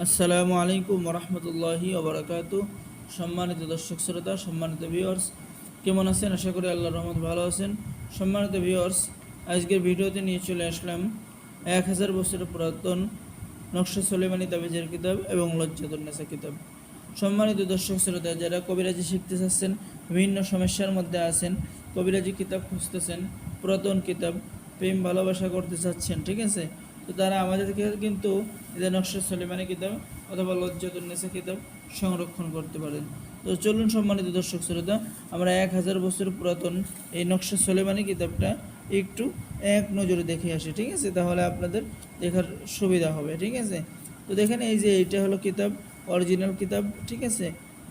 আসসালামু আলাইকুম রহমতুল্লাহি ওবরাকাতু। সম্মানিত দর্শক শ্রোতা, সম্মানিত ভিউয়ার্স, কেমন আছেন? আশা করি আল্লাহর রহমত ভালো আছেন। সম্মানিত ভিউয়ার্স, আজকের ভিডিওতে নিয়ে চলে আসলাম 1000 বছরের পুরাতন নকশা সুলেমানি তাবিজের কিতাব এবং লজ্জাতুন্নেসা কিতাব। সম্মানিত দর্শক শ্রোতা, যারা কবিরাজি শিখতে চাচ্ছেন, বিভিন্ন সমস্যার মধ্যে আছেন, কবিরাজি কিতাব খুঁজতেছেন, পুরাতন কিতাব, প্রেম ভালোবাসা করতে চাচ্ছেন, ঠিক আছে, তো তারা আমাদেরকে কিন্তু এদের নকশা সুলেমানি কিতাব অথবা লজ্জাতুন্নেসা কিতাব সংরক্ষণ করতে পারেন। তো চলুন সম্মানিত দর্শক শ্রোতা, আমরা 1000 বছর পুরাতন এই নকশা সুলেমানি কিতাবটা একটু এক নজরে দেখে আসি, ঠিক আছে, তাহলে আপনাদের দেখার সুবিধা হবে, ঠিক আছে। তো দেখেন, এই যে এইটা হলো কিতাব, অরিজিনাল কিতাব, ঠিক আছে,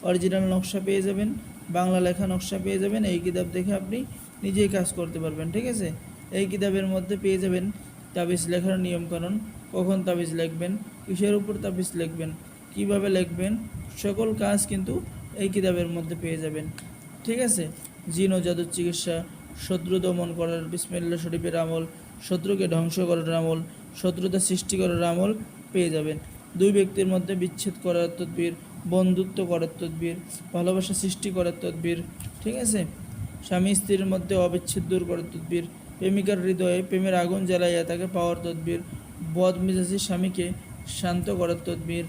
অরিজিনাল নকশা পেয়ে যাবেন, বাংলা লেখা নকশা পেয়ে যাবেন। এই কিতাব দেখে আপনি নিজেই কাজ করতে পারবেন, ঠিক আছে। এই কিতাবের মধ্যে পেয়ে যাবেন তাবিজ লেখার নিয়মকানুন, কখন তাবিজ লিখবেন, কিসের উপর তাবিজ লিখবেন, কিভাবে লিখবেন, সকল কাজ কিন্তু এই কিতাবের মধ্যে পেয়ে যাবেন, ঠিক আছে। জিন ও জাদুর চিকিৎসা, শত্রু দমন করার বিসমিল্লাহ শরীফের আমল, শত্রুকে ধ্বংস করার আমল, শত্রুতা সৃষ্টি করার আমল পেয়ে যাবেন। দুই ব্যক্তির মধ্যে বিচ্ছেদ করার তদবির, বন্ধুত্ব করার তদবির, ভালোবাসা সৃষ্টি করার তদবির, ঠিক আছে। স্বামী স্ত্রীর মধ্যে অবিচ্ছেদ দূর করার তদবির, প্রেমিকার হৃদয়ে প্রেমের আগুন জ্বালাইয়া তাকে পাওয়ার তদবির, বদমেজাজি স্বামীকে শান্ত করার তদবির,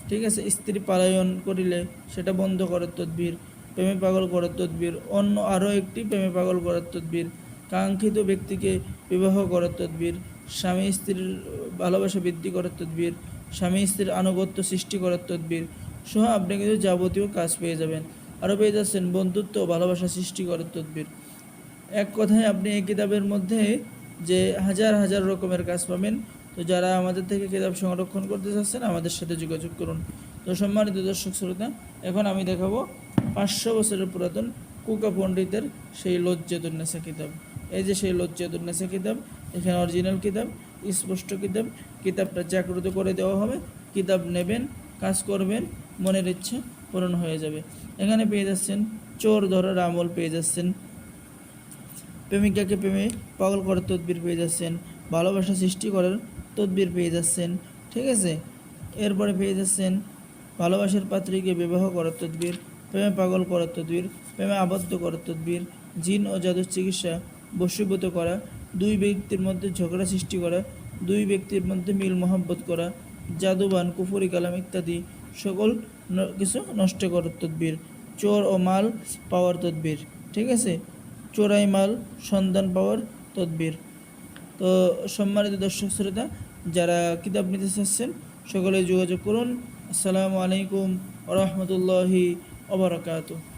ঠিক আছে। স্ত্রী পলায়ন করিলে সেটা বন্ধ করার তদবির, প্রেমে পাগল করার তদবির, অন্য আরও একটি প্রেমে পাগল করার তদবির, কাঙ্ক্ষিত ব্যক্তিকে বিবাহ করার তদবির, স্বামী স্ত্রীর ভালোবাসা বৃদ্ধি করার তদবির, স্বামী স্ত্রীর আনুগত্য সৃষ্টি করার তদবির সহ আপনি কিন্তু যাবতীয় কাজ পেয়ে যাবেন। আরও পেয়ে যাচ্ছেন বন্ধুত্ব ও ভালোবাসা সৃষ্টি করার তদবির। এক কথায় আপনি এই কিতাবের মধ্যে যে হাজার হাজার রকমের কাজ পাবেন। তো যারা আমাদের থেকে কিতাব সংরক্ষণ করতে চাচ্ছেন, আমাদের সাথে যোগাযোগ করুন। তো সম্মানিত দর্শক শ্রোতা, এখন আমি দেখাবো 500 বছরের পুরাতন কুকা পণ্ডিতের সেই লজ্জাতুন্নেসা কিতাব। এই যে সেই লজ্জাতুন্নেসা কিতাব, এখানে অরিজিনাল কিতাব, স্পষ্ট কিতাব। কিতাবটা জাগ্রত করে দেওয়া হবে, কিতাব নেবেন, কাজ করবেন, মনের ইচ্ছা পূরণ হয়ে যাবে। এখানে পেয়ে যাচ্ছেন চোর ধরার আমল পেয়ে যাচ্ছেন, প্রেমিকাকে প্রেমে পাগল করার তদবির পেয়ে যাচ্ছেন, ভালোবাসা সৃষ্টি করার তদবির পেয়ে যাচ্ছেন, ঠিক আছে। এরপরে পেয়ে যাচ্ছেন ভালোবাসার পাত্রীকে বিবাহ করার তদবির, প্রেমে পাগল করার তদবির, প্রেমে আবদ্ধ করার তদবির, জিন ও জাদুর চিকিৎসা, বশীভূত করা, দুই ব্যক্তির মধ্যে ঝগড়া সৃষ্টি করা, দুই ব্যক্তির মধ্যে মিল মহব্বত করা, জাদুবান, কুফরি কালাম ইত্যাদি সকল কিছু নষ্ট করার তদবির, চোর ও মাল পাওয়ার তদবির, ঠিক আছে, চোরাই মাল সন্ধান পাওয়ার তদবির। তো সম্মানিত দর্শক শ্রোতা, যারা কিতাব নিতে চাচ্ছেন সকলে যোগাযোগ করুন। আসসালামু আলাইকুম রহমতুল্লাহি ওয়া বারাকাতুহু।